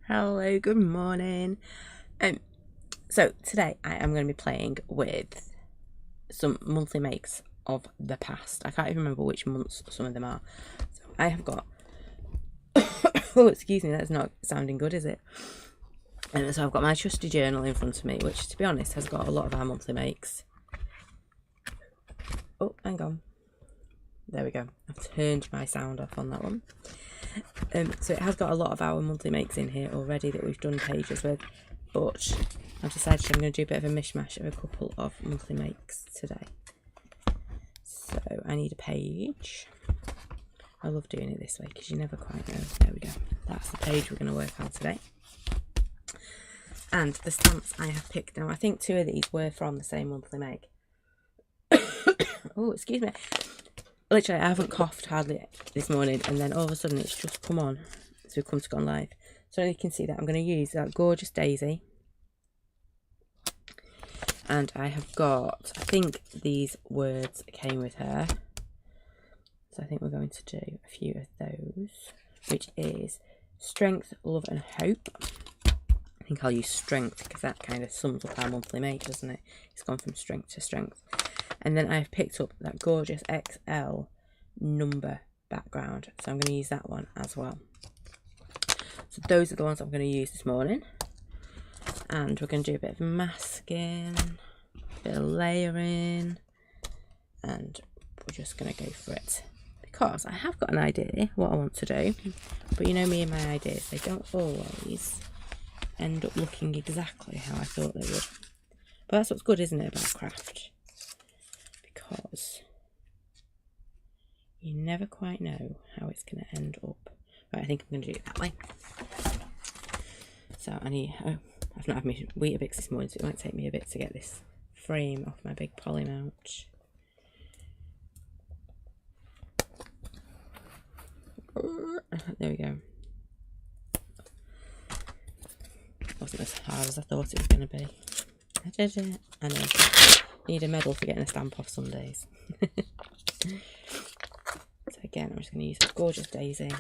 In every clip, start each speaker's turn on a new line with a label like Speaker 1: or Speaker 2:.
Speaker 1: Hello, good morning. So today I am going to be playing with some monthly makes of the past. I can't even remember which months some of them are. So I have got oh, excuse me, that's not sounding good, is it? And so I've got my trusty journal in front of me, which to be honest has got a lot of our monthly makes. Oh, hang on. There we go. I've turned my sound off on that one. So it has got a lot of our monthly makes in here already that we've done pages with, but I've decided I'm going to do a bit of a mishmash of a couple of monthly makes today. So I need a page. I love doing it this way because you never quite know. There we go. That's the page we're going to work on today. And the stamps I have picked now, I think two of these were from the same monthly make. Oh, excuse me. Literally, I haven't coughed hardly this morning, and then all of a sudden it's just come on. So we've come to go on live. So you can see that I'm going to use that gorgeous daisy. And I have got, I think these words came with her. So I think we're going to do a few of those, which is strength, love and hope. I think I'll use strength because that kind of sums up our monthly make, doesn't it? It's gone from strength to strength. And then I've picked up that gorgeous XL number background. So I'm going to use that one as well. So those are the ones I'm going to use this morning. And we're going to do a bit of masking, a bit of layering. And we're just going to go for it. Because I have got an idea what I want to do. But you know me and my ideas, they don't always end up looking exactly how I thought they would. But that's what's good, isn't it, about craft? Because you never quite know how it's going to end up. Right, I think I'm going to do it that way. So I need, I've not had my Weetabix this morning, so it might take me a bit to get this frame off my big poly mount. There we go. Wasn't as hard as I thought it was going to be. I did it. I know. Need a medal for getting a stamp off some days. So again, I'm just going to use a gorgeous daisy.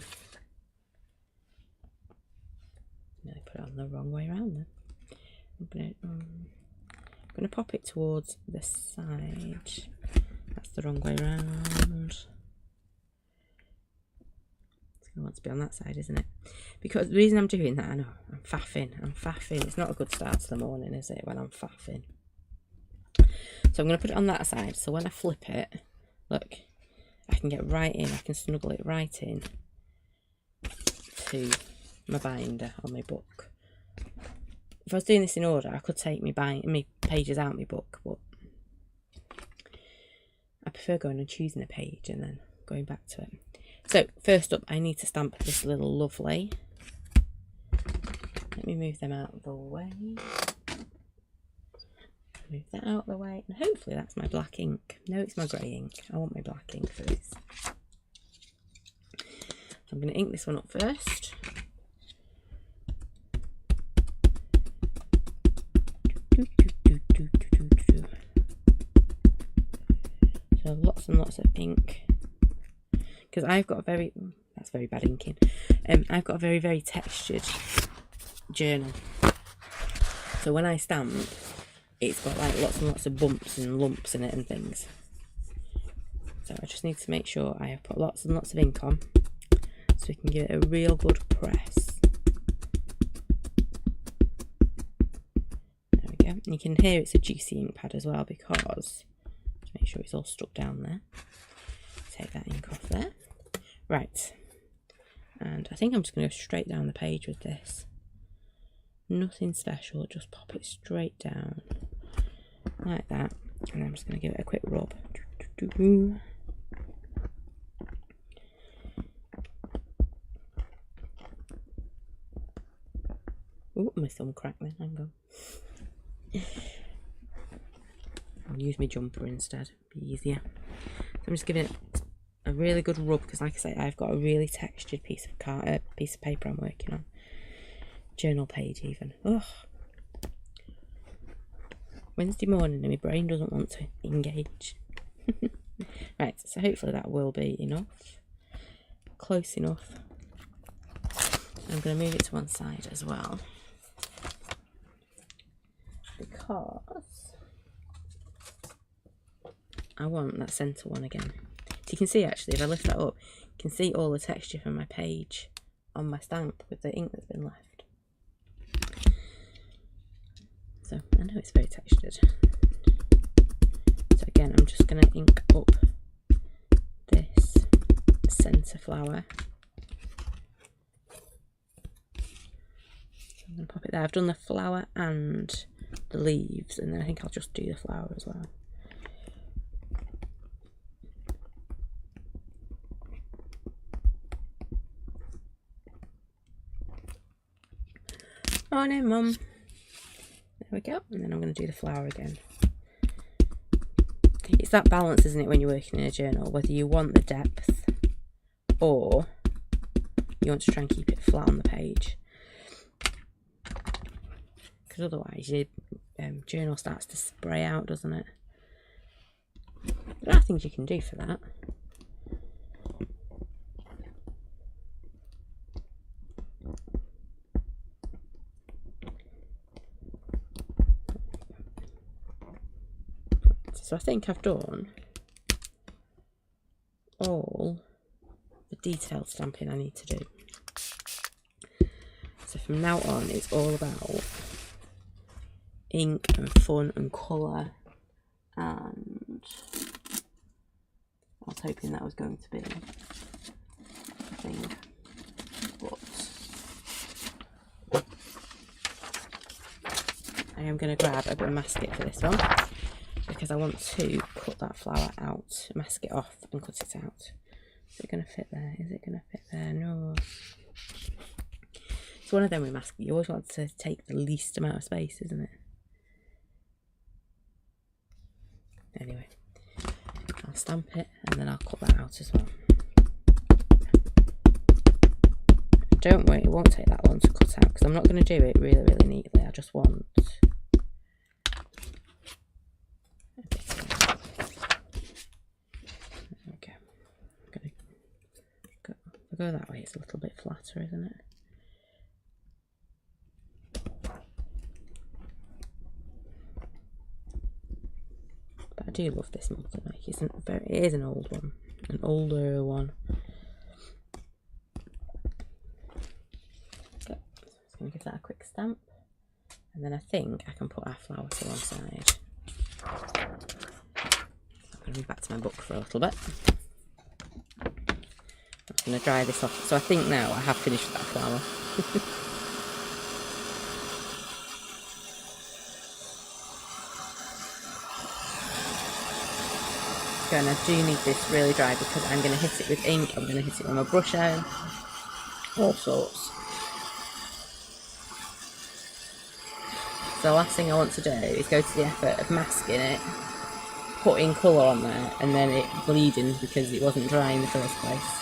Speaker 1: Nearly put it on the wrong way around then. I'm going to pop it towards the side. That's the wrong way around. It's going to want to be on that side, isn't it? Because the reason I'm doing that, I know, I'm faffing. It's not a good start to the morning, is it, when I'm faffing? So I'm going to put it on that side, so when I flip it, look, I can get right in, I can snuggle it right in to my binder on my book. If I was doing this in order, I could take my pages out of my book, but I prefer going and choosing a page and then going back to it. So first up, I need to stamp this little lovely. Let me move them out of the way. Move that out of the way, and hopefully that's my black ink. No, it's my grey ink. I want my black ink for this. So I'm going to ink this one up first. So lots and lots of ink. Because I've got a very, that's very bad inking. I've got a very, very textured journal. So when I stamp, it's got like lots and lots of bumps and lumps in it and things. So I just need to make sure I have put lots and lots of ink on so we can give it a real good press. There we go. And you can hear it's a juicy ink pad as well because, to make sure it's all stuck down there. Take that ink off there. Right. And I think I'm just going to go straight down the page with this. Nothing special, just pop it straight down like that, and I'm just going to give it a quick rub. Oh, my thumb cracked then, hang on. I'll use my jumper instead, be easier. So I'm just giving it a really good rub because, like I say, I've got a really textured piece of paper I'm working on. Journal page even. Ugh. Wednesday morning and my brain doesn't want to engage. Right, so hopefully that will be enough. Close enough. I'm I'm going to move it to one side as well, because I want that centre one again. So you can see actually, if I lift that up, you can see all the texture from my page on my stamp with the ink that's been left. So I know it's very textured. So again, I'm just going to ink up this centre flower. So I'm going to pop it there. I've done the flower and the leaves, and then I think I'll just do the flower as well. Oh no, Mum. There we go. And then I'm going to do the flower again. It's that balance, isn't it, when you're working in a journal, whether you want the depth or you want to try and keep it flat on the page. Because otherwise your journal starts to spray out, doesn't it? There are things you can do for that. So I think I've done all the detailed stamping I need to do. So from now on, it's all about ink and fun and colour, and I was hoping that was going to be a thing, but I am going to grab a bit of mastic for this one, because I want to cut that flower out, mask it off and cut it out. Is it going to fit there? Is it going to fit there? No. It's one of them with masking. You always want to take the least amount of space, isn't it? Anyway, I'll stamp it and then I'll cut that out as well. Don't worry, it won't take that long to cut out, because I'm not going to do it really, really neatly. I just want go that way, it's a little bit flatter, isn't it? But I do love this multi-make. It is an old one, an older one. Okay, so I'm going to give that a quick stamp, and then I think I can put our flower to one side. I'm going to move back to my book for a little bit. I'm going to dry this off. So I think now I have finished with that flower. And I do need this really dry, because I'm going to hit it with ink, I'm going to hit it with my brush out, all sorts. So the last thing I want to do is go to the effort of masking it, putting colour on there, and then it bleeding because it wasn't dry in the first place.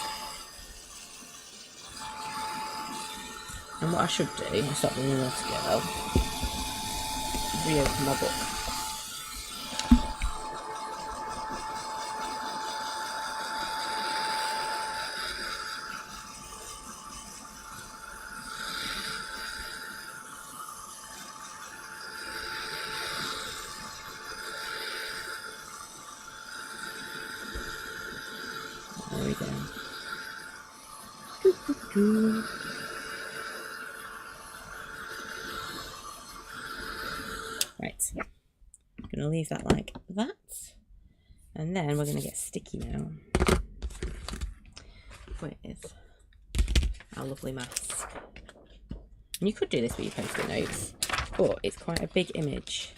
Speaker 1: And what I should do, I'll stop the nail together, reopen my book. There we go. Right, I'm going to leave that like that, and then we're going to get sticky now with our lovely mask. And you could do this with your post-it notes, but it's quite a big image,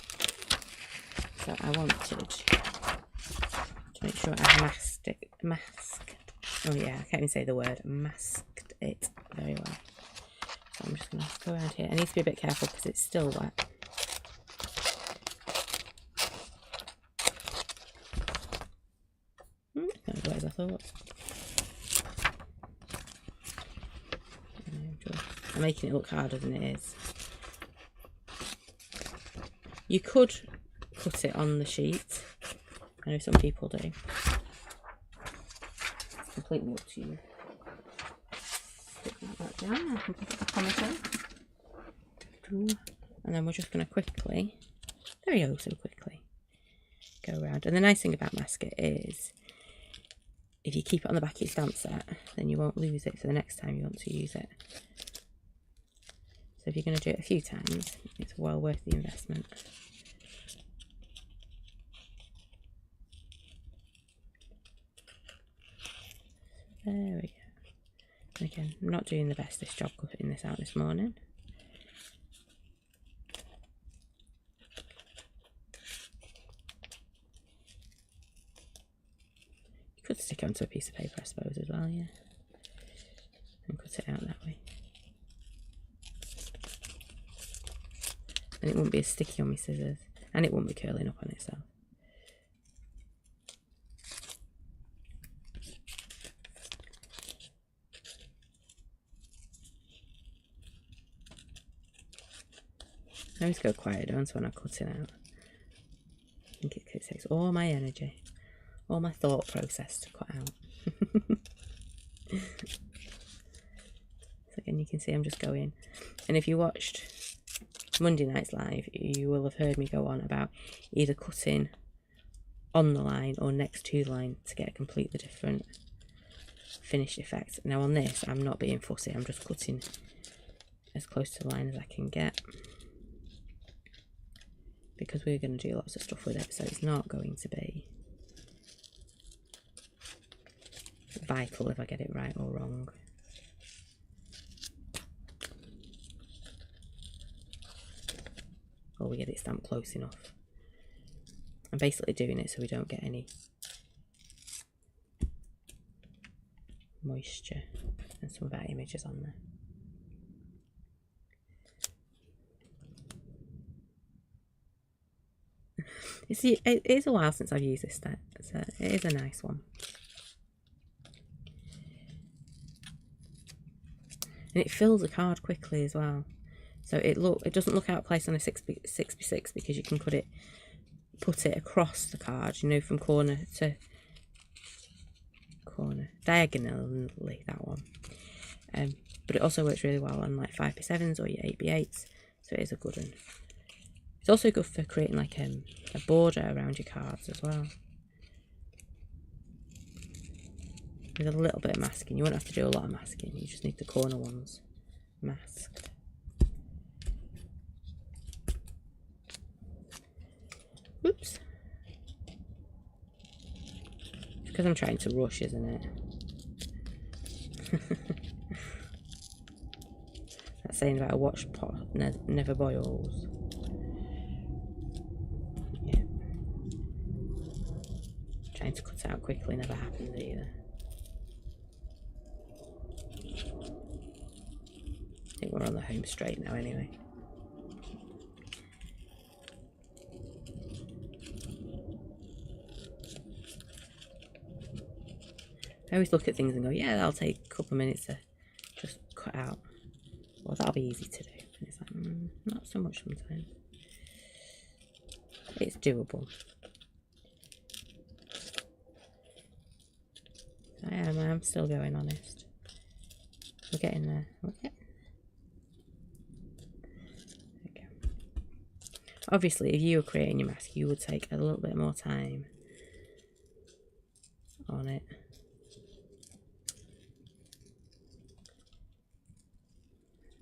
Speaker 1: so I wanted to make sure I masked. Oh yeah, I can't even say the word. Masked it very well. So I'm just going to go around here. I need to be a bit careful because it's still wet. Not as wet as I thought. I'm making it look harder than it is. You could cut it on the sheet. I know some people do. It's completely up to you. Stick that back down. I can put it back on the shelf. And then we're just going to quickly, very so quickly, go around. And the nice thing about masking is, if you keep it on the back of your stamp set, then you won't lose it for the next time you want to use it. So if you're going to do it a few times, it's well worth the investment. There we go. And again, I'm not doing the best this job cutting this out this morning. You could stick it onto a piece of paper, I suppose, as well, yeah. And cut it out that way. And it wouldn't be as sticky on my scissors. And it wouldn't be curling up on itself. I always go quiet once when I cut it out. I think it takes all my energy, all my thought process to cut out. So again, you can see I'm just going. And if you watched Monday night's live, you will have heard me go on about either cutting on the line or next to the line to get a completely different finished effect. Now on this, I'm not being fussy. I'm just cutting as close to the line as I can get, because we're going to do lots of stuff with it, so it's not going to be vital if I get it right or wrong. Or we get it stamped close enough. I'm basically doing it so we don't get any moisture and some of our images on there. You see, it is a while since I've used this set, so it is a nice one. And it fills a card quickly as well. So it doesn't look out of place on a 6x6 because you can put it across the card, you know, from corner to corner, diagonally, that one. But it also works really well on like 5x7s or your 8x8s, so it is a good one. It's also good for creating like a border around your cards as well. With a little bit of masking. You won't have to do a lot of masking, you just need the corner ones masked. Oops. It's because I'm trying to rush, isn't it? That saying about a watch pot never boils. Yeah. Trying to cut out quickly never happens either. I think we're on the home straight now anyway. I always look at things and go, yeah, that'll take a couple of minutes to just cut out. Well, that'll be easy to do. And it's like, not so much sometimes. It's doable. I'm still going, honest. We're getting there. Okay. Okay. Obviously, if you were creating your mask, you would take a little bit more time on it.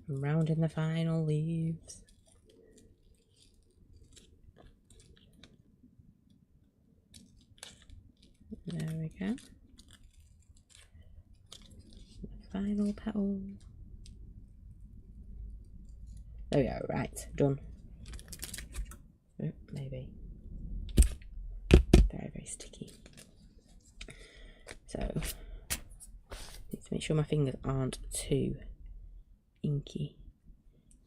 Speaker 1: I'm rounding the final leaves. There we go. The final petal. There we go, right, done. Oh, maybe. Very, very sticky. So, need to make sure my fingers aren't too inky.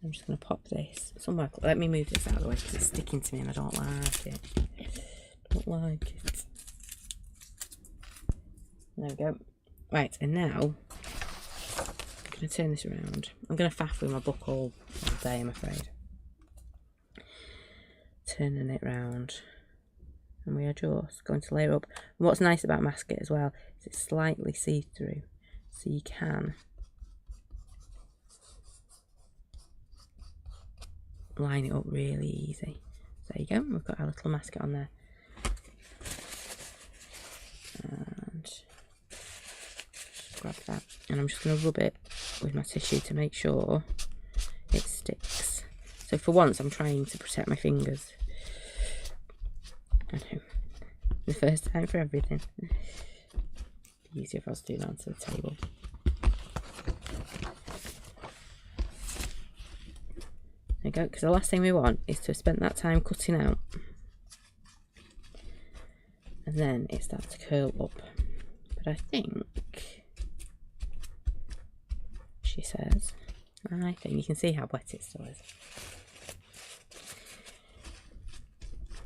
Speaker 1: I'm just going to pop this somewhere. Let me move this out of the way because it's sticking to me and I don't like it. Don't like it. There we go. Right, and now I'm going to turn this around. I'm going to faff with my book all day, I'm afraid. Turning it round. And we are just going to layer up. And what's nice about Mask It as well is it's slightly see-through. So you can line it up really easy. So there you go, we've got our little mascot on there. And just grab that, and I'm just going to rub it with my tissue to make sure it sticks. So for once I'm trying to protect my fingers. I know, the first time for everything. Easier if I was doing that onto the table. There you go, because the last thing we want is to have spent that time cutting out and then it starts to curl up. But I think, she says, I think you can see how wet it still is.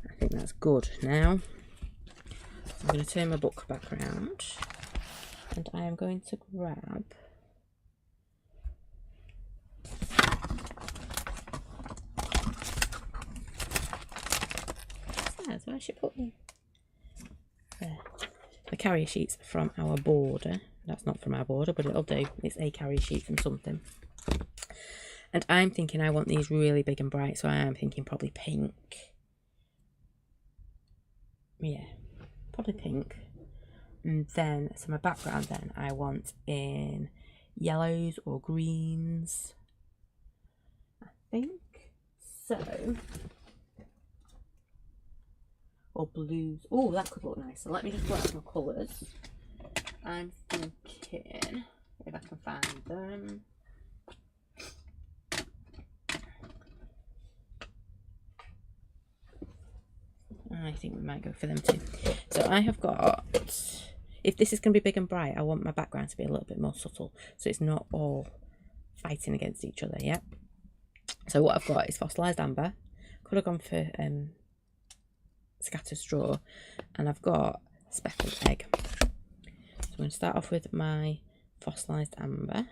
Speaker 1: I think that's good. Now I'm going to turn my book back around and I am going to grab where should I put them? There. The carrier sheets from our border. That's not from our border, but it'll do. It's a carrier sheet from something. And I'm thinking I want these really big and bright, so I am thinking probably pink. Yeah, probably pink. And then, so my background then, I want in yellows or greens, I think. So, or blues. Oh, that could look nice. So let me just work my colours. I'm thinking, if I can find them. I think we might go for them too. So I have got, if this is going to be big and bright, I want my background to be a little bit more subtle, so it's not all fighting against each other, yeah? So what I've got is fossilised amber. Could have gone for scattered straw, and I've got speckled egg. So I'm going to start off with my fossilised amber.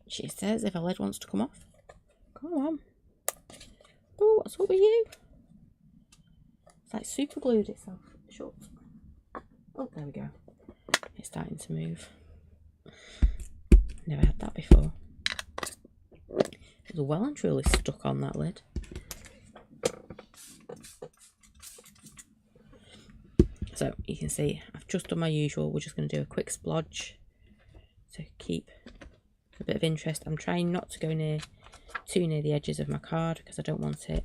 Speaker 1: She says if a lid wants to come off. Come on. Oh, what's up with you? It's like super glued itself shut. Oh, there we go. It's starting to move. Never had that before. It was well and truly stuck on that lid. So you can see I've just done my usual. We're just going to do a quick splodge to keep a bit of interest. I'm trying not to go too near the edges of my card because I don't want it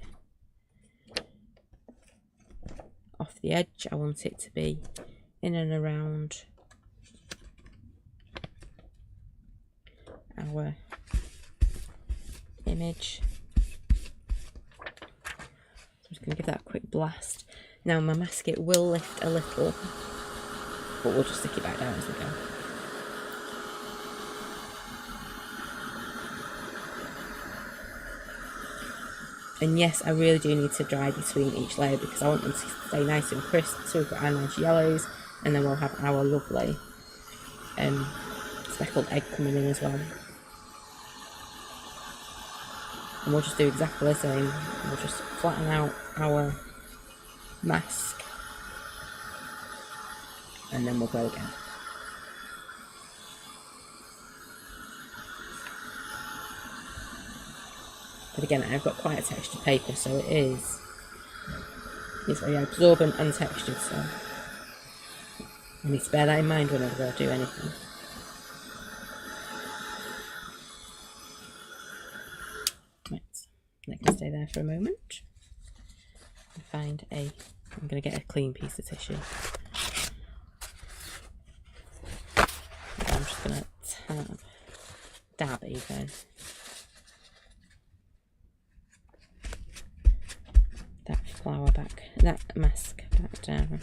Speaker 1: off the edge. I want it to be in and around our image. So I'm just going to give that a quick blast. Now my masket will lift a little, but we'll just stick it back down as we go. And yes, I really do need to dry between each layer because I want them to stay nice and crisp. So we've got our nice yellows, and then we'll have our lovely speckled egg coming in as well. And we'll just do exactly the same. We'll just flatten out our mask, and then we'll go again. But again, I've got quite a textured paper, so it's very absorbent and textured, so I need to bear that in mind whenever I do anything. Right, that can stay there for a moment. Find I'm going to get a clean piece of tissue. I'm just going to dab even that flower back, that mask back down,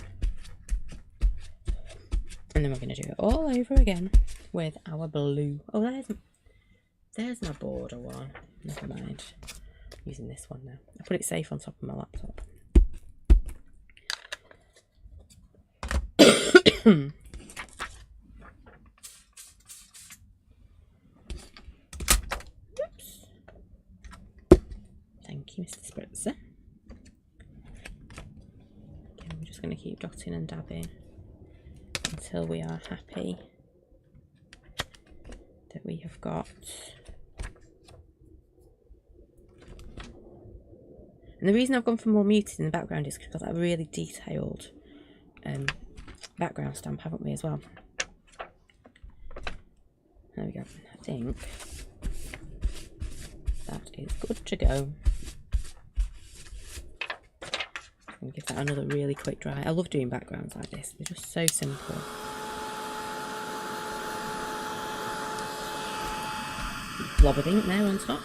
Speaker 1: and then we're going to do it all over again with our blue. Oh, there's my border one. Never mind. I'm using this one now. I put it safe on top of my laptop. Oops. Thank you, Mr. Spritzer. Okay, we're just going to keep dotting and dabbing until we are happy that we have got And the reason I've gone for more muted in the background is because we've got that really detailed background stamp, haven't we, as well? There we go. I think that is good to go. I'm going to give that another really quick dry. I love doing backgrounds like this. They're just so simple. Blob of ink there on top.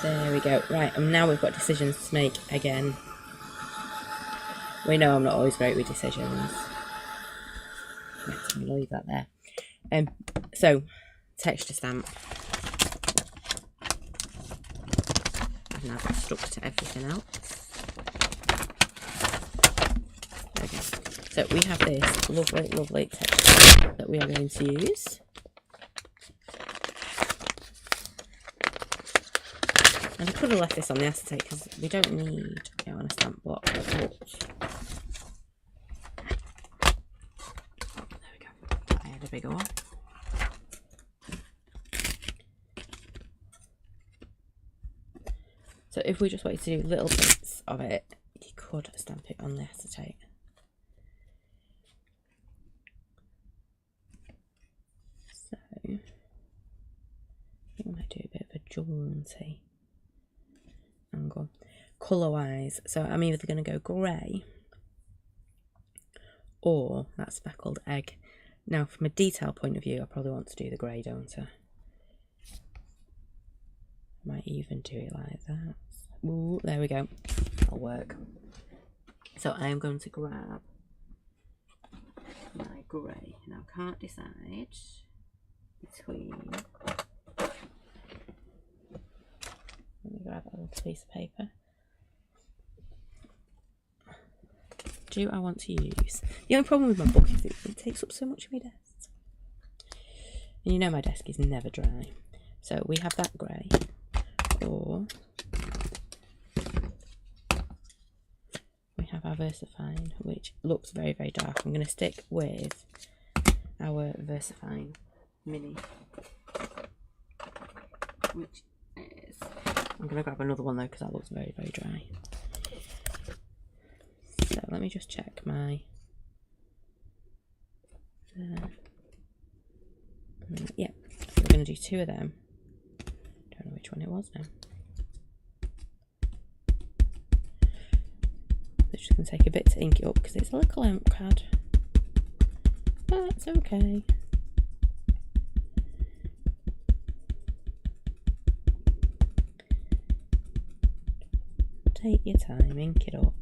Speaker 1: There we go. Right, and now we've got decisions to make again. We know I'm not always great with decisions. I'm going to leave that there. So, texture stamp. I've now got stuck to everything else. There we go. So we have this lovely, lovely texture that we are going to use. And I could have left this on the acetate because we don't need it on a stamp block. But there we go. I had a bigger one. So if we just wanted to do little bits of it, you could stamp it on the acetate. So I think I might do a bit of a jaunty angle. Colour wise, so I'm either going to go grey or that speckled egg. Now from a detail point of view, I probably want to do the grey, don't I? Might even do it like that. Ooh, there we go. That'll work. So I am going to grab my grey. Now I can't decide between. Let me grab a little piece of paper. Do I want to use? The only problem with my book is it takes up so much of my desk. And you know my desk is never dry. So we have that grey. Or we have our VersaFine, which looks very, very dark. I'm going to stick with our VersaFine Mini, which is, I'm going to grab another one though because that looks very, very dry. So let me just check my, yeah, we're going to do 2 of them. Don't know which one it was now. It's just going to take a bit to ink it up because it's a little ink pad. But it's okay. Take your time, ink it up.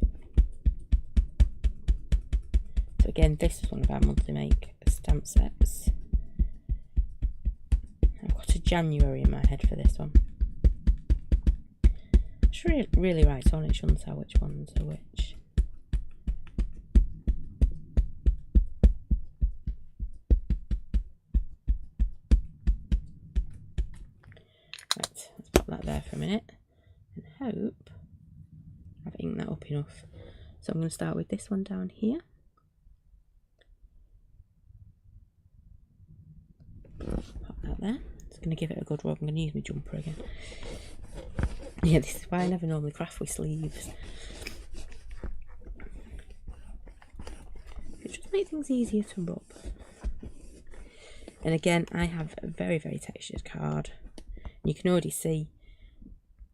Speaker 1: So again, this is one of our monthly make stamp sets. I've got a January in my head for this one. I should really write on it, shouldn't I, which ones are which. Right, let's pop that there for a minute and hope I've inked that up enough. So I'm going to start with this one down here. Pop that there. It's going to give it a good rub. I'm going to use my jumper again. Yeah, this is why I never normally craft with sleeves. It just makes things easier to rub. And again, I have a very, very textured card. You can already see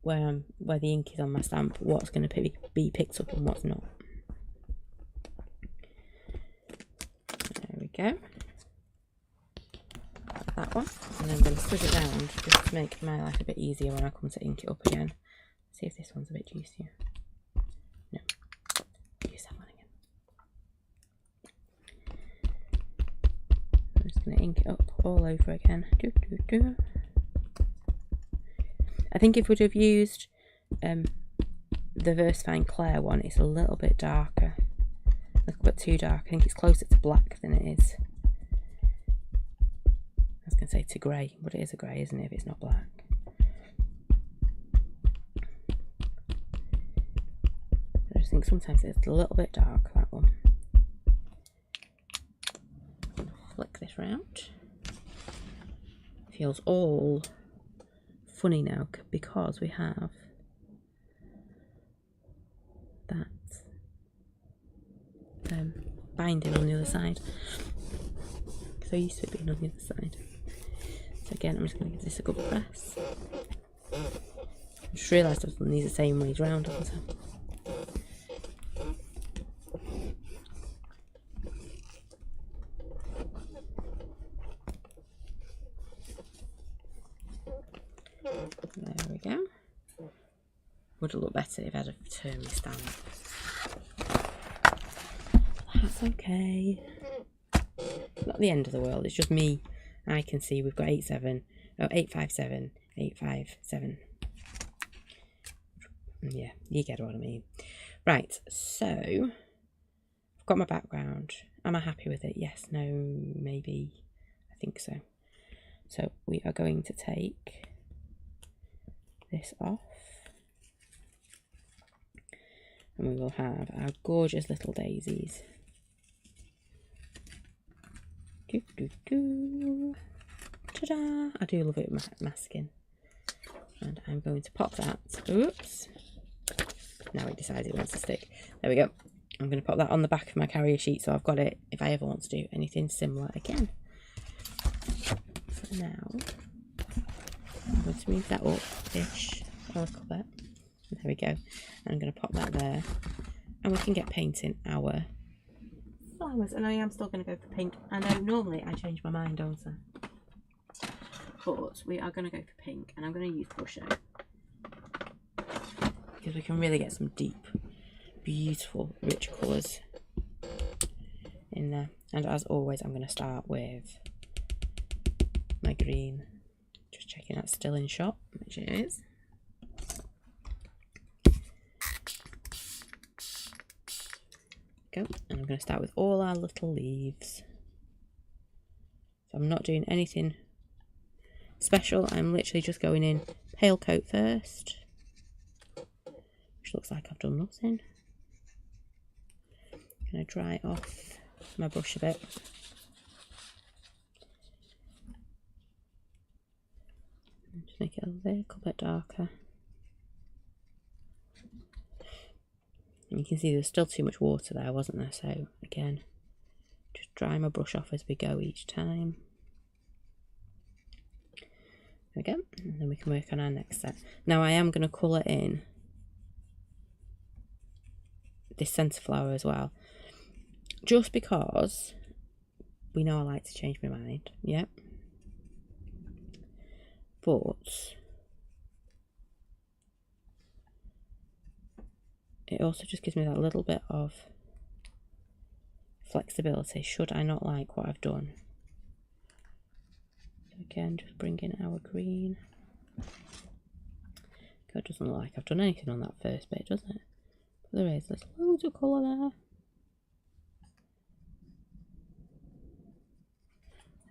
Speaker 1: where the ink is on my stamp, what's going to be picked up and what's not. There we go. That one, and then I'm going to squish it round just to make my life a bit easier when I come to ink it up again. See if this one's a bit juicier. No. Use that one again. I'm just going to ink it up all over again. I think if we'd have used the VersaFine Claire one, it's a little bit darker. A little bit too dark. I think it's closer to black than it is. I was going to say to grey, but it is a grey, isn't it, if it's not black. I just think sometimes it's a little bit dark, that one. Flick this round. Feels all funny now because we have that binding on the other side. So used to it being on the other side. So again, I'm just going to give this a good press. I just realised I've done these the same ways round, haven't I? There we go. Would have looked better if I had turned my stand. That's okay. Not the end of the world, it's just me. I can see we've got 857. Yeah, you get what I mean. Right, so I've got my background. Am I happy with it? Yes, no, maybe. I think so. So we are going to take this off. And we will have our gorgeous little daisies. Ta-da! I do love it masking. And I'm going to pop that. Oops. Now it decides it wants to stick. There we go. I'm going to pop that on the back of my carrier sheet so I've got it if I ever want to do anything similar again. So now I'm going to move that up-ish a little bit. There we go. And I'm going to pop that there. And we can get painting our flowers. And I am still going to go for pink. I know normally I change my mind, don't I? But we are going to go for pink. And I'm going to use Brush Out. Because we can really get some deep, beautiful, rich colours in there. And as always, I'm going to start with my green. Just checking that's still in shot, which it is. Go, and I'm going to start with all our little leaves. So I'm not doing anything special. I'm literally just going in pale coat first, which looks like I've done nothing. I'm going to dry off my brush a bit. And just make it a little bit darker. And you can see there's still too much water there, wasn't there? So again, just dry my brush off as we go each time. There we go. And then we can work on our next set. Now I am going to colour in this centre flower as well. Just because we know I like to change my mind. Yep. But it also just gives me that little bit of flexibility should I not like what I've done. So again, just bring in our green. It doesn't look like I've done anything on that first bit, does it? But there's loads of colour there.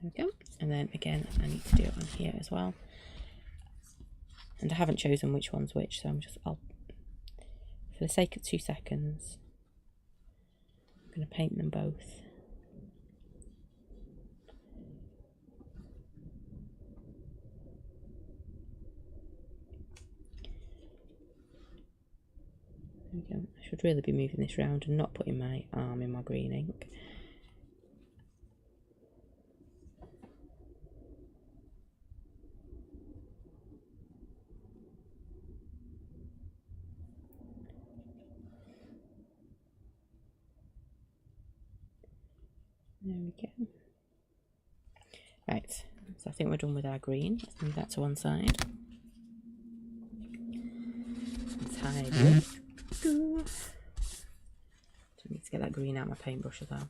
Speaker 1: There we go. And then again, I need to do it on here as well. And I haven't chosen which one's which, so for the sake of 2 seconds, I'm going to paint them both. There we go. I should really be moving this round and not putting my arm in my green ink. There we go. Right, so I think we're done with our green. Let's move that to one side. Tidy. to get that green out of my paintbrush as well.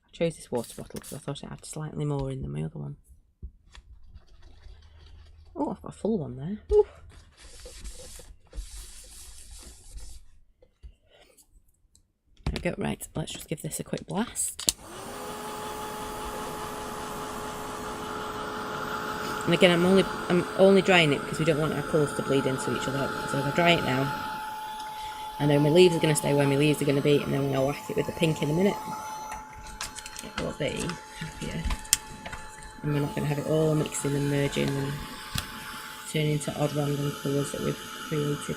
Speaker 1: I chose this water bottle because I thought it had slightly more in than my other one. Oh, I've got a full one there. Ooh. There we go. Right, let's just give this a quick blast. And again, I'm only drying it because we don't want our colours to bleed into each other. So if I dry it now, I know my leaves are going to stay where my leaves are going to be, and then when I whack it with the pink in a minute, it will be happier. And we're not going to have it all mixing and merging and turning into odd random colours that we've created.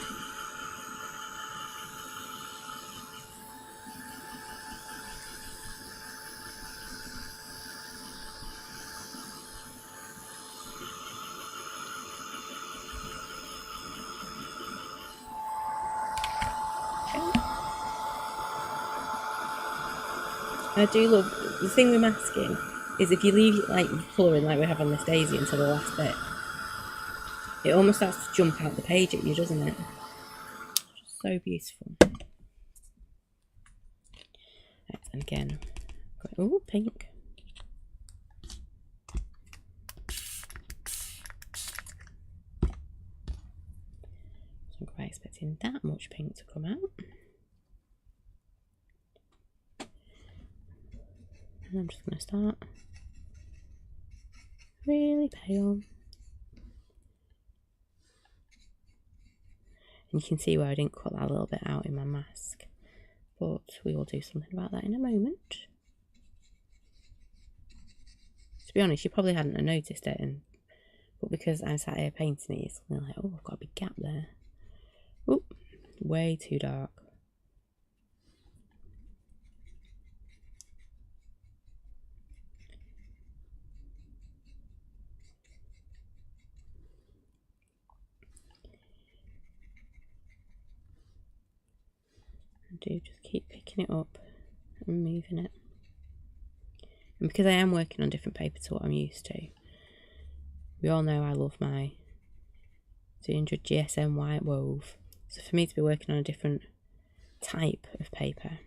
Speaker 1: I do love, the thing with masking is if you leave like colouring like we have on this daisy until the last bit, it almost starts to jump out the page at you, doesn't it? So beautiful. Right, and again, oh, pink. I'm quite expecting that much pink to come out. And I'm just going to start really pale. And you can see where I didn't cut that little bit out in my mask. But we will do something about that in a moment. To be honest, you probably hadn't noticed it. But because I sat here painting it, it's like, oh, I've got a big gap there. Oh, way too dark. Do just keep picking it up and moving it. And because I am working on different paper to what I'm used to, we all know I love my 200 GSM white wove. So for me to be working on a different type of paper,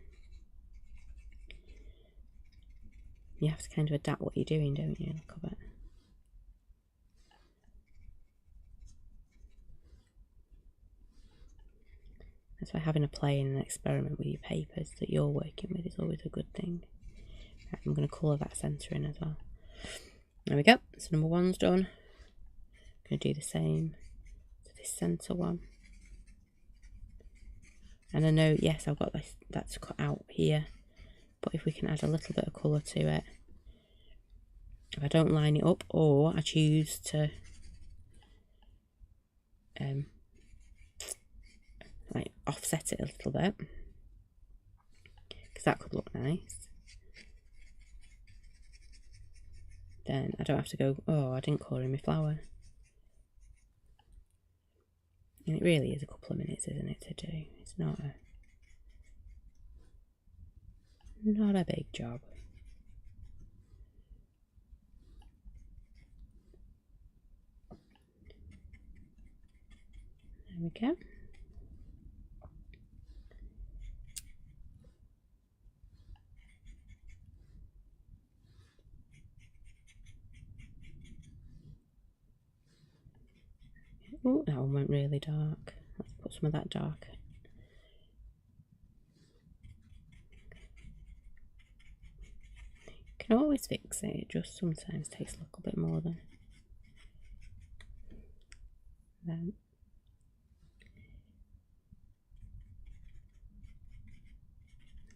Speaker 1: you have to kind of adapt what you're doing, don't you? Look at it. That's why having a play and an experiment with your papers that you're working with is always a good thing. Right, I'm going to colour that centre in as well. There we go. So number one's done. I'm going to do the same to this centre one. And I know, yes, I've got this, that's cut out here. But if we can add a little bit of colour to it. If I don't line it up, or I choose to like offset it a little bit, because that could look nice, then I don't have to go, oh, I didn't colour in my flower. And it really is a couple of minutes, isn't it, to do? It's not a big job. There we go. Oh, that one went really dark. Let's put some of that dark. You can always fix it, it just sometimes takes a little bit more than that.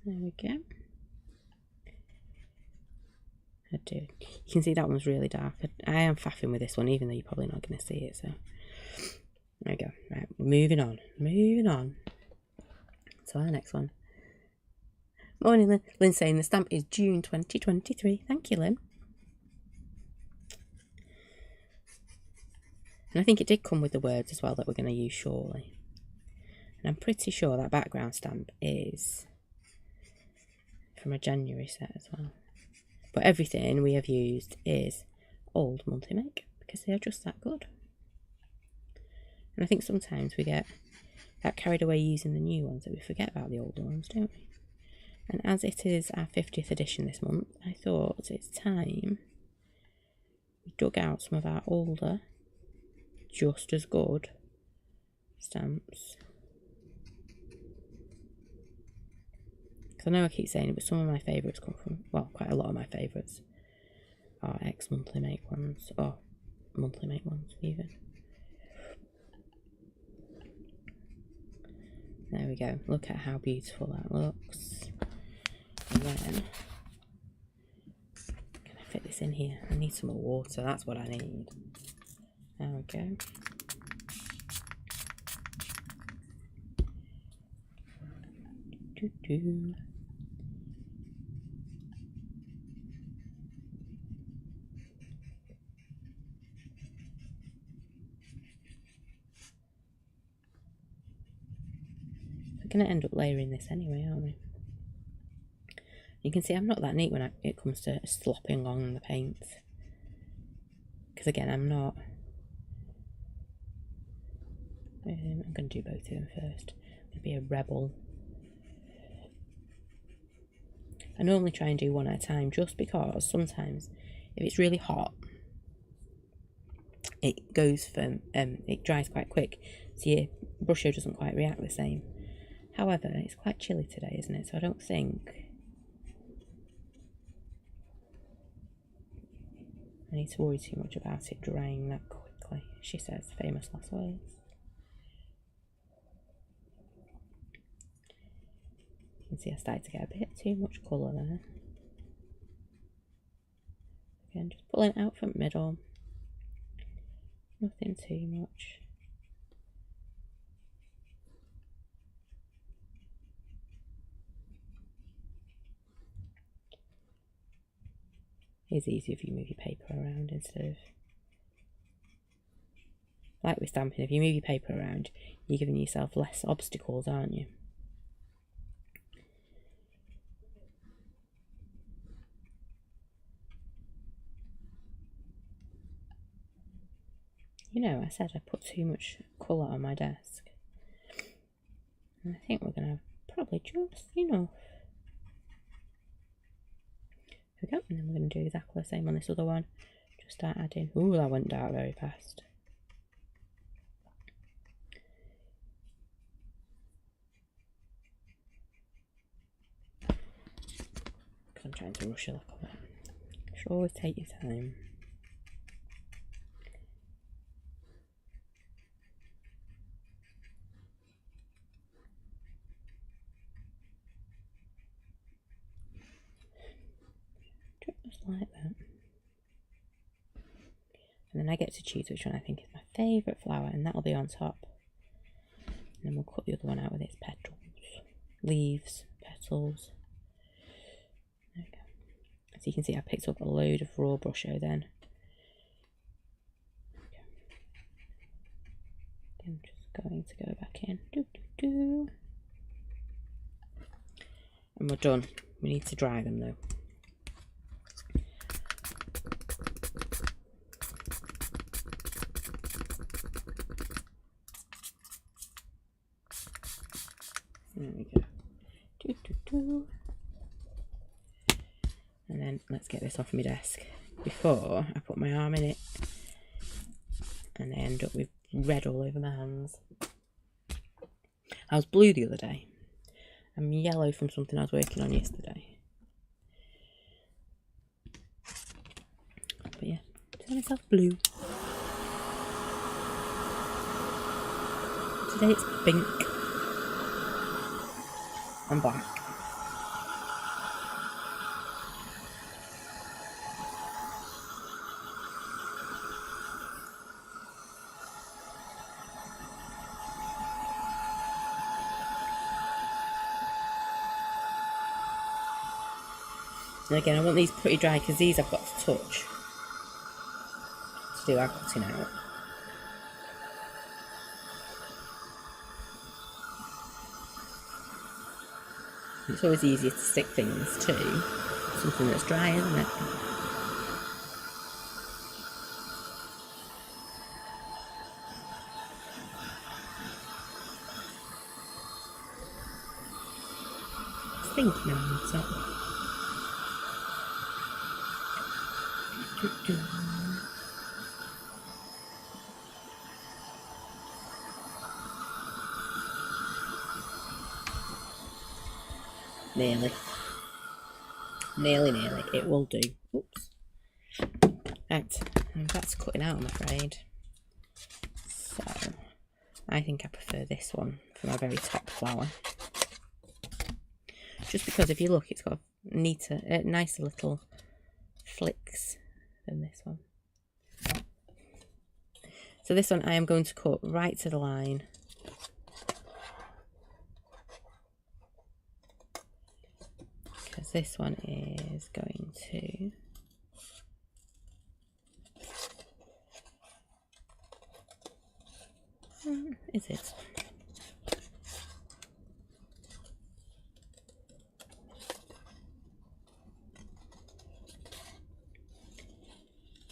Speaker 1: There we go. I do. You can see that one's really dark. I am faffing with this one, even though you're probably not going to see it. So there we go. Right, we're moving on. Moving on. So our next one. Morning, Lynn. Lynn's saying the stamp is June 2023. Thank you, Lynn. And I think it did come with the words as well that we're going to use shortly. And I'm pretty sure that background stamp is from a January set as well. But everything we have used is old monthly make because they are just that good. And I think sometimes we get that carried away using the new ones that we forget about the older ones, don't we? And as it is our 50th edition this month, I thought it's time we dug out some of our older, just as good stamps. Because I know I keep saying it, but some of my favourites come from, well, quite a lot of my favourites are ex-monthly make ones, or monthly make ones even. There we go. Look at how beautiful that looks. And then, can I fit this in here? I need some more water. That's what I need. There we go. Doo-doo. We're going to end up layering this anyway, aren't we? You can see I'm not that neat when it comes to slopping along the paints. Because again, I'm not... I'm going to do both of them first. I'm going to be a rebel. I normally try and do one at a time just because sometimes if it's really hot, it goes from, it dries quite quick, so your brush doesn't quite react the same. However, it's quite chilly today, isn't it? So I don't think I need to worry too much about it drying that quickly, she says, famous last words. You can see I started to get a bit too much colour there. Again, just pulling it out from the middle. Nothing too much. It's easy if you move your paper around instead of, like with stamping, if you move your paper around, you're giving yourself less obstacles, aren't you? You know, I said I put too much colour on my desk. And I think we're going to have probably just enough. There we go, and then we're going to do exactly the same on this other one. Just start adding. Ooh, that went dark very fast. Because I'm trying to rush a little bit. You should always take your time. Just like that. And then I get to choose which one I think is my favourite flower, and that'll be on top. And then we'll cut the other one out with its petals, leaves, petals. There we go. As you can see, I picked up a load of raw brusho then. I'm just going to go back in. And we're done. We need to dry them though. There we go. And then let's get this off my desk before I put my arm in it and I end up with red all over my hands. I was blue the other day. I'm yellow from something I was working on yesterday. But yeah, turn myself blue. Today it's pink and black. And again, I want these pretty dry because these I've got to touch to do our cutting out. It's always easier to stick things to something that's dry, isn't it? thinking about it. Nearly. Nearly. It will do. Oops. Right, that's cutting out, I'm afraid. So, I think I prefer this one for my very top flower. Just because if you look, it's got neater, nicer little flicks than this one. So this one I am going to cut right to the line. Because this one is going to... Is it?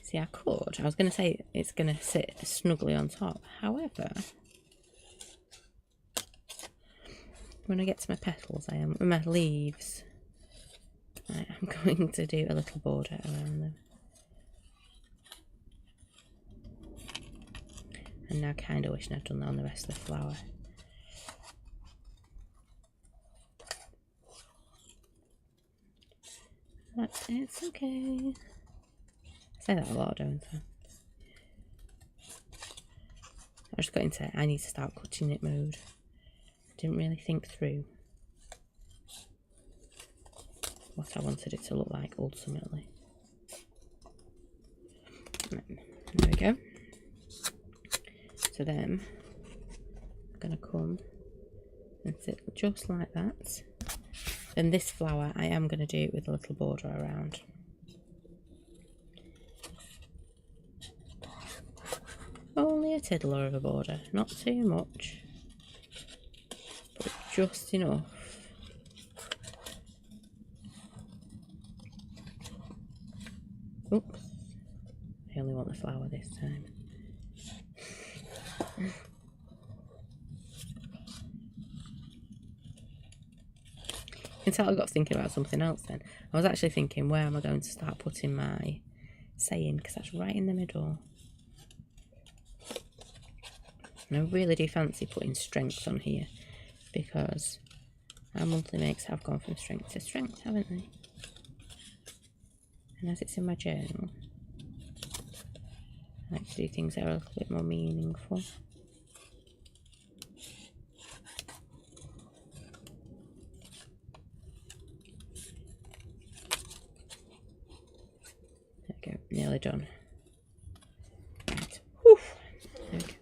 Speaker 1: See, I could. I was going to say it's going to sit snugly on top. However, when I get to my petals, my leaves, I am going to do a little border around them. And now kind of wishing I'd done that on the rest of the flower. But it's okay. I say that a lot, don't I? I just got into I need to start cutting it mode. Didn't really think through what I wanted it to look like ultimately. There we go. So then I'm going to come and sit just like that. And this flower I am going to do it with a little border around. Only a tiddler of a border, not too much, but just enough. Oops, I only want the flower this time. You can tell I got thinking about something else then. I was actually thinking, where am I going to start putting my saying, because that's right in the middle. And I really do fancy putting strengths on here, because our monthly makes have gone from strength to strength, haven't they? And as it's in my journal, I like to do things that are a little bit more meaningful. There we go, nearly done. Right. Whew. There we go.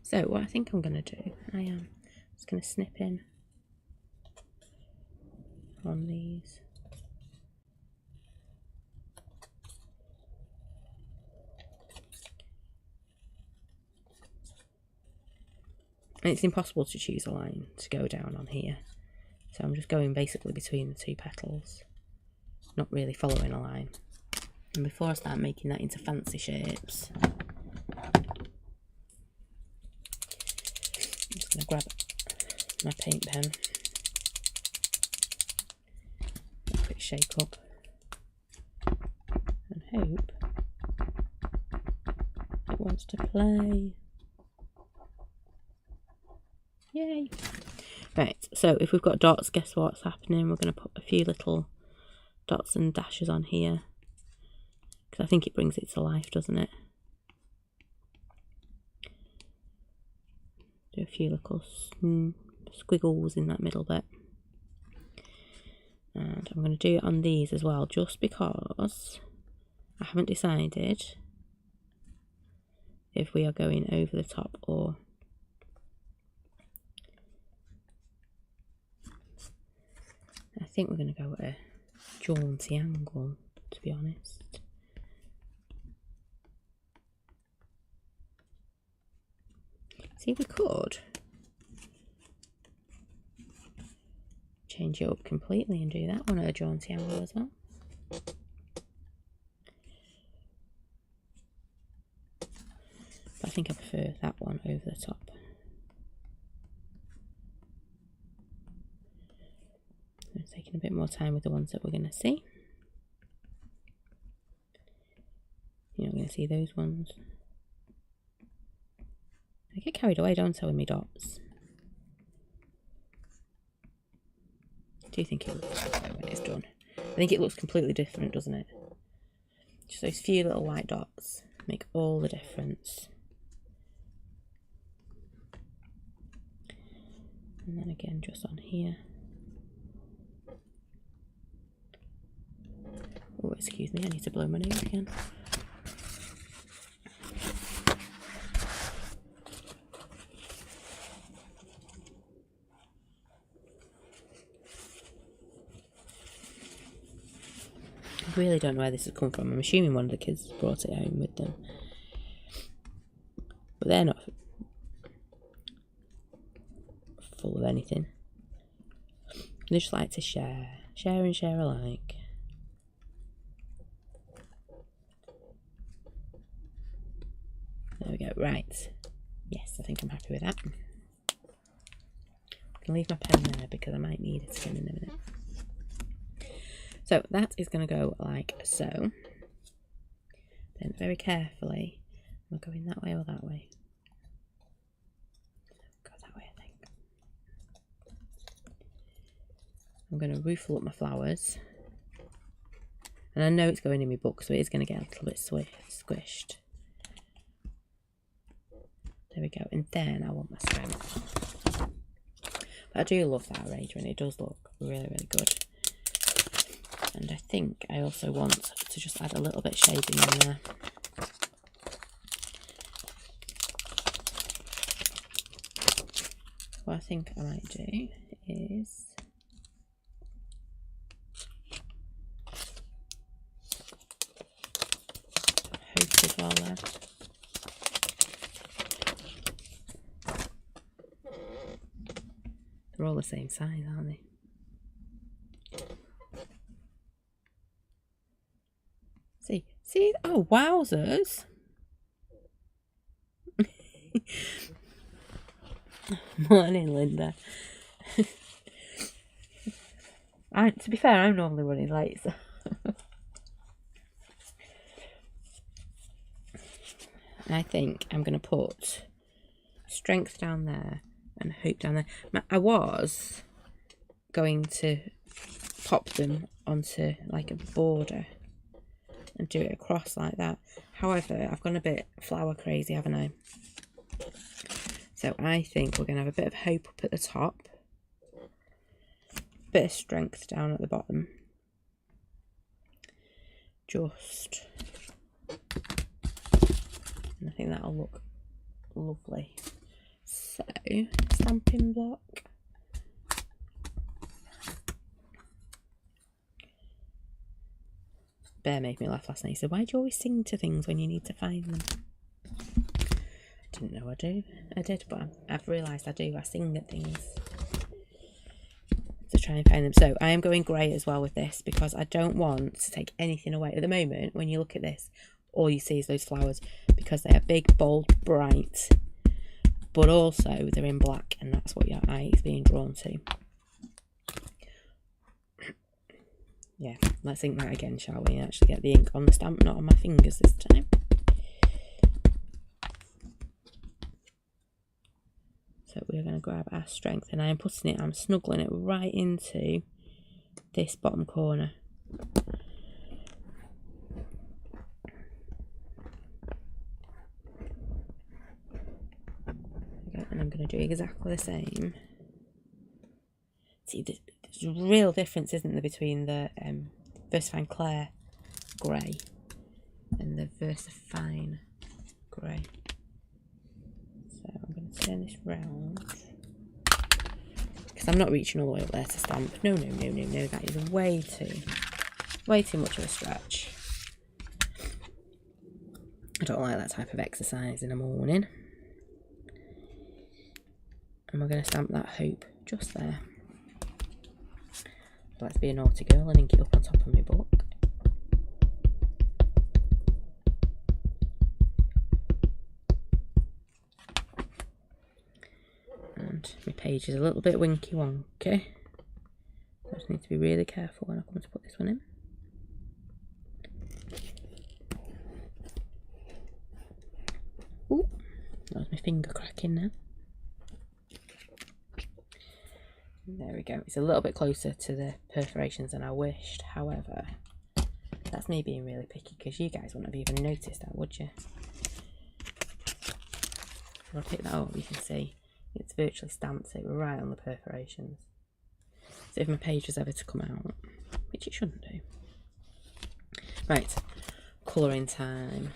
Speaker 1: So what I think I'm going to do, I am just going to snip in on these. And it's impossible to choose a line to go down on here. So I'm just going basically between the two petals, not really following a line. And before I start making that into fancy shapes, I'm just going to grab my paint pen, a quick shake up, and hope it wants to play. Yay! Right, so if we've got dots, guess what's happening? We're going to put a few little dots and dashes on here, because I think it brings it to life, doesn't it? Do a few little squiggles in that middle bit. And I'm going to do it on these as well, just because I haven't decided if we are going over the top or... I think we're going to go at a jaunty angle, to be honest. See, we could change it up completely and do that one at a jaunty angle as well. But I think I prefer that one over the top. taking a bit more time with the ones that we're going to see. You're not going to see those ones. I get carried away, don't I, with my dots. I do think it looks good when it's done. I think it looks completely different, doesn't it? Just those few little white dots make all the difference. And then again, just on here. Oh, excuse me, I need to blow my nose again. I really don't know where this has come from. I'm assuming one of the kids brought it home with them. But they're not full of anything. They just like to share. Share and share alike. There we go. Right. Yes, I think I'm happy with that. I can leave my pen there because I might need it again in a minute. So that is going to go like so. Then very carefully, am I going that way or that way? Go that way, I think. I'm going to ruffle up my flowers. And I know it's going in my book, so it is going to get a little bit squished. There we go. And then I want my strength. But I do love that arrangement. It does look really, really good. And I think I also want to just add a little bit of shading in there. What I think I might do is hope as well there. They're all the same size, aren't they? See, oh, wowzers. Morning, Linda. To be fair, I'm normally running late, so. I think I'm going to put strength down there and hope down there. I was going to pop them onto like a border and do it across like that. However, I've gone a bit flower crazy, haven't I? So I think we're going to have a bit of hope up at the top. Bit of strength down at the bottom. Just. And I think that'll look lovely. So, stamping block. Bear made me laugh last night. He said, why do you always sing to things when you need to find them? I didn't know I did, but I've realised I do. I sing at things to try and find them. So I am going grey as well with this because I don't want to take anything away. At the moment, when you look at this, all you see is those flowers because they are big, bold, bright, but also they're in black, and that's what your eye is being drawn to. Yeah, let's ink that again, shall we? And actually get the ink on the stamp, not on my fingers this time. So we're going to grab our strength, and I'm snuggling it right into this bottom corner. Okay, and I'm going to do exactly the same. See, there's a real difference, isn't there, between the VersaFine Clair grey and the VersaFine grey. So I'm going to turn this round because I'm not reaching all the way up there to stamp. No, that is way too much of a stretch. I don't like that type of exercise in the morning. And we're going to stamp that hope just there. Let's be a naughty girl and ink it up on top of my book. And my page is a little bit winky wonky. So I just need to be really careful when I come to put this one in. Ooh, that was my finger cracking now. There we go. It's a little bit closer to the perforations than I wished. However, that's me being really picky because you guys wouldn't have even noticed that, would you? If I pick that up, you can see it's virtually stamped it right on the perforations. So if my page was ever to come out, which it shouldn't do. Right, colouring time.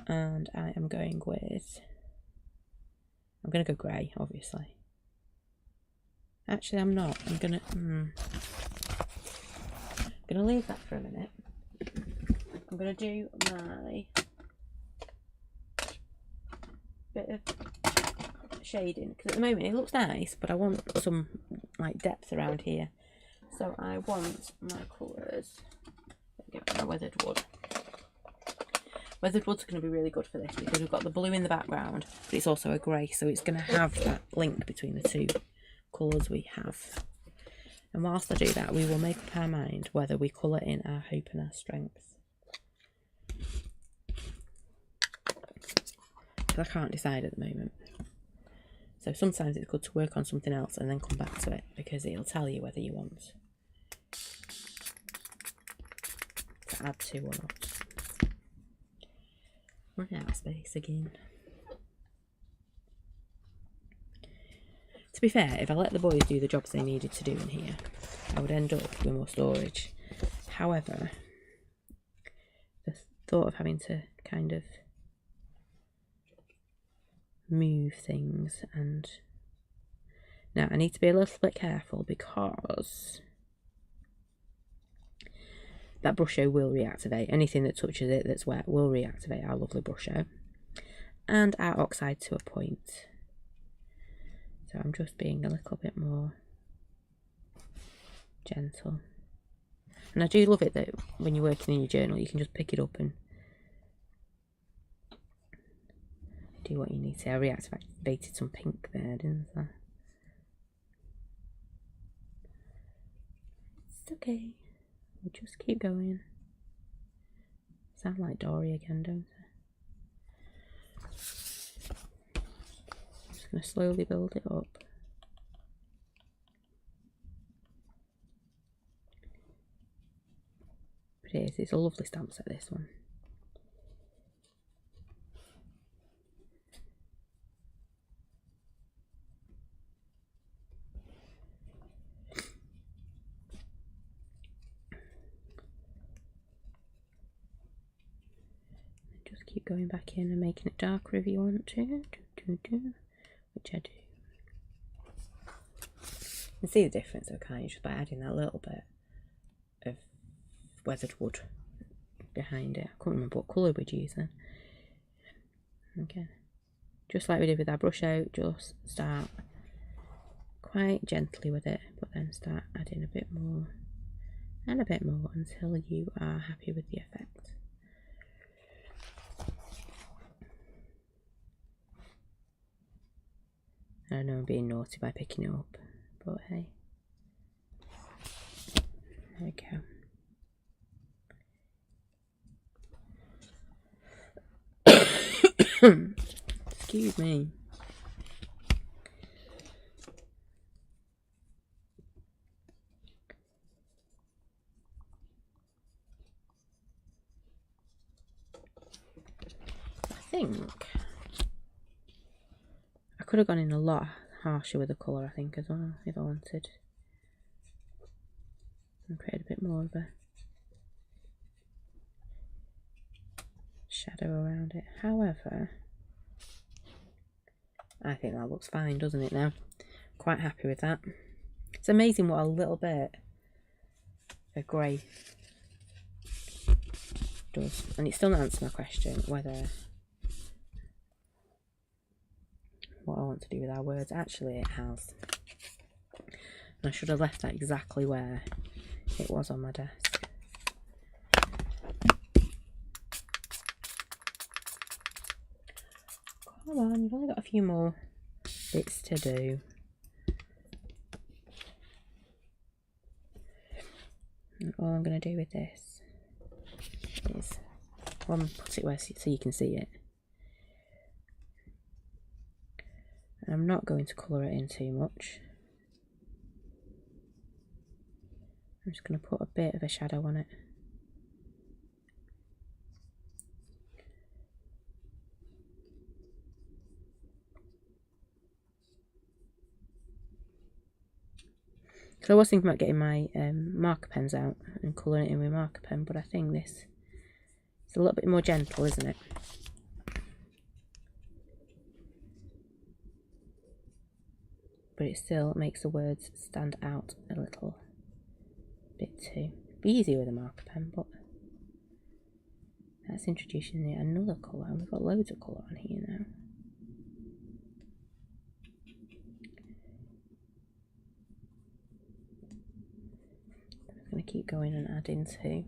Speaker 1: And I am going with... I'm going to go grey, obviously. Actually, I'm not. I'm going to leave that for a minute. I'm going to do my bit of shading, because at the moment it looks nice, but I want some like depth around here. So I want my colours. There we go, my weathered wood. Weathered wood's going to be really good for this because we've got the blue in the background, but it's also a grey, so it's going to have that link between the two colours we have. And whilst I do that, we will make up our mind whether we colour in our hope and our strength. Because I can't decide at the moment. So sometimes it's good to work on something else and then come back to it, because it'll tell you whether you want to add to or not. Run out of space again. To be fair, if I let the boys do the jobs they needed to do in here, I would end up with more storage. However, the thought of having to kind of move things, and now I need to be a little bit careful because that brusho will reactivate. Anything that touches it that's wet will reactivate our lovely brusho, and our oxide to a point. So I'm just being a little bit more gentle. And I do love it that when you're working in your journal, you can just pick it up and do what you need to. I reactivated some pink there, didn't I? It's okay. We'll just keep going. Sound like Dory again, don't I? Just going to slowly build it up. But it's a lovely stamp set, this one. Just keep going back in and making it darker if you want to, which I do. You can see the difference, okay, just by adding that little bit of weathered wood behind it. I can't remember what colour we'd use then. Okay, just like we did with our brush out, just start quite gently with it, but then start adding a bit more and a bit more until you are happy with the effect. I know I'm being naughty by picking it up, but hey, there we go. Excuse me. I think I could have gone in a lot harsher with the colour, I think, as well, if I wanted. And create a bit more of a shadow around it. However, I think that looks fine, doesn't it now? Quite happy with that. It's amazing what a little bit of grey does. And it's still not answered my question whether what I want to do with our words. Actually, it has. And I should have left that exactly where it was on my desk. Come on, you've only got a few more bits to do. And all I'm going to do with this is put it where so you can see it. And I'm not going to colour it in too much. I'm just going to put a bit of a shadow on it. So I was thinking about getting my marker pens out and colouring it in with marker pen, but I think this is a little bit more gentle, isn't it? But it still makes the words stand out a little bit too. Be easier with a marker pen, but that's introducing another colour, and we've got loads of colour on here now. I'm going to keep going and adding too.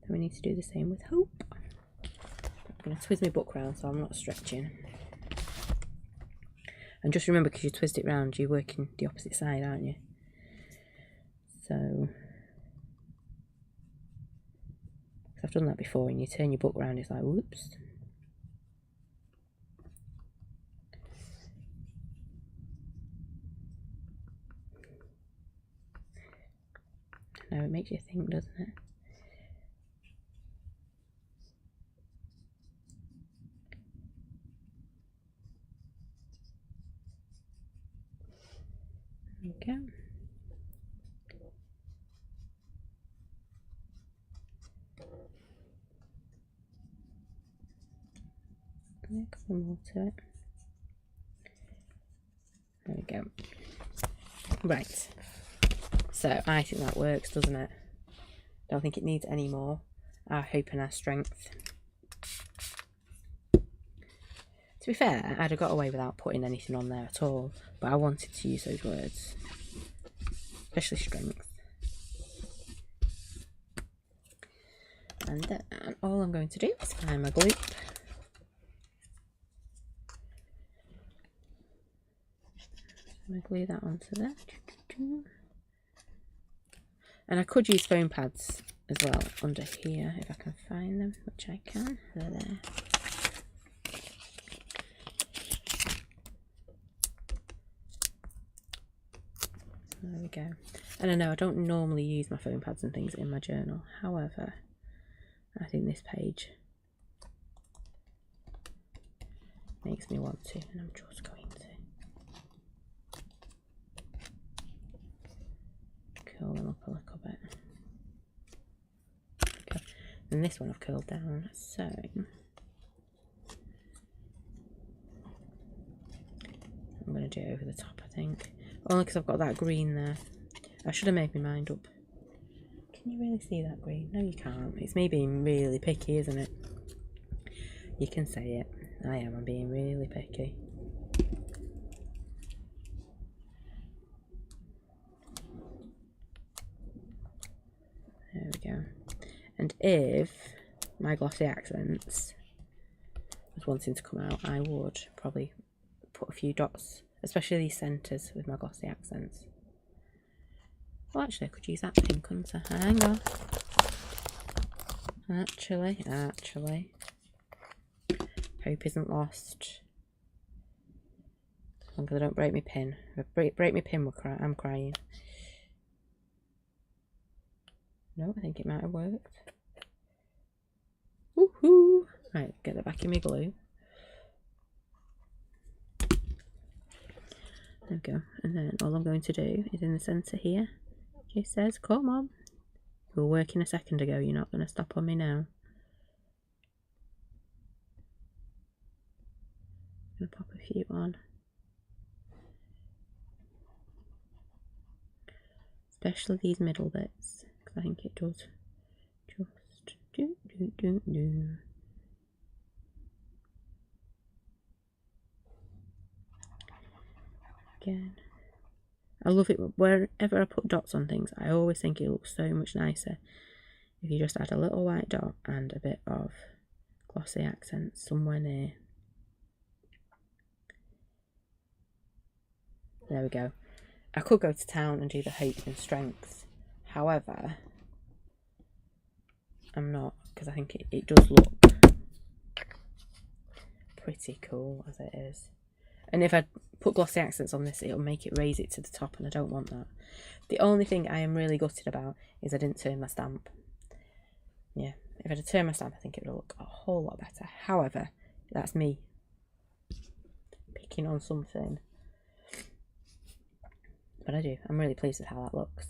Speaker 1: Then we need to do the same with Hope. I'm going to twist my book round so I'm not stretching. And just remember, because you twist it round, you're working the opposite side, aren't you? So, I've done that before, and you turn your book round, it's like, whoops. Now it makes you think, doesn't it? There we go. Yeah, a couple more to it. There we go. Right. So I think that works, doesn't it? Don't think it needs any more. Our hope and our strength. To be fair, I'd have got away without putting anything on there at all, but I wanted to use those words, especially strength. And then all I'm going to do is find my glue. I'm going to glue that onto there. And I could use foam pads as well under here if I can find them, which I can. They're there. There we go. And I know I don't normally use my foam pads and things in my journal. However, I think this page makes me want to, and I'm just going to curl them up a little bit. Okay. And this one I've curled down, so I'm going to do it over the top, I think. Only because I've got that green there. I should have made my mind up. Can you really see that green? No, you can't. It's me being really picky, isn't it? You can say it. I am. I'm being really picky. There we go. And if my glossy accents was wanting to come out, I would probably put a few dots, especially these centres with my glossy accents. Well, actually, I could use that pink, couldn't I? Hang on. Actually. Hope isn't lost. As long as I don't break my pin. If I break my pin, I'm crying. No, I think it might have worked. Woohoo! Right, get that back in my glue. There we go. And then all I'm going to do is in the centre here. It says, come on. You were working a second ago, you're not going to stop on me now. I'm going to pop a few on. Especially these middle bits, because I think it does just do. Again. I love it wherever I put dots on things. I always think it looks so much nicer if you just add a little white dot and a bit of glossy accent somewhere near. There we go. I could go to town and do the hope and strength. However, I'm not, because I think it does look pretty cool as it is. And if I put glossy accents on this, it'll make it raise it to the top, and I don't want that. The only thing I am really gutted about is I didn't turn my stamp. Yeah, if I had turned my stamp, I think it would look a whole lot better. However, that's me picking on something. But I do. I'm really pleased with how that looks.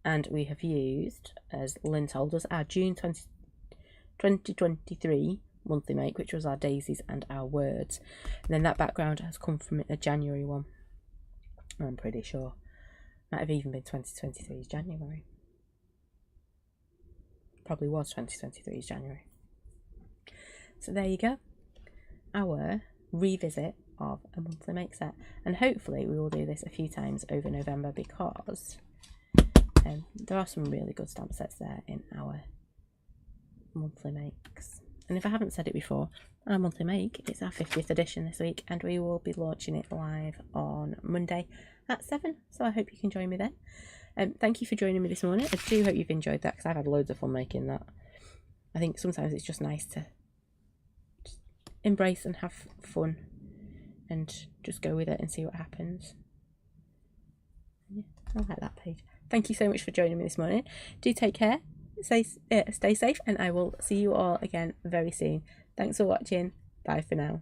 Speaker 1: And we have used, as Lynn told us, our June 2023 monthly make, which was our daisies and our words. And then that background has come from a January one. I'm pretty sure. Might have even been 2023's January. Probably was 2023's January. So there you go. Our revisit of a monthly make set. And hopefully we will do this a few times over November, because there are some really good stamp sets there in our monthly makes. And if I haven't said it before, our monthly make, it's our 50th edition this week, and we will be launching it live on Monday at 7. So I hope you can join me then. Thank you for joining me this morning. I do hope you've enjoyed that, because I've had loads of fun making that. I think sometimes it's just nice to just embrace and have fun and just go with it and see what happens. Yeah, I like that page. Thank you so much for joining me this morning. Do take care, stay safe, and I will see you all again very soon. Thanks for watching. Bye for now.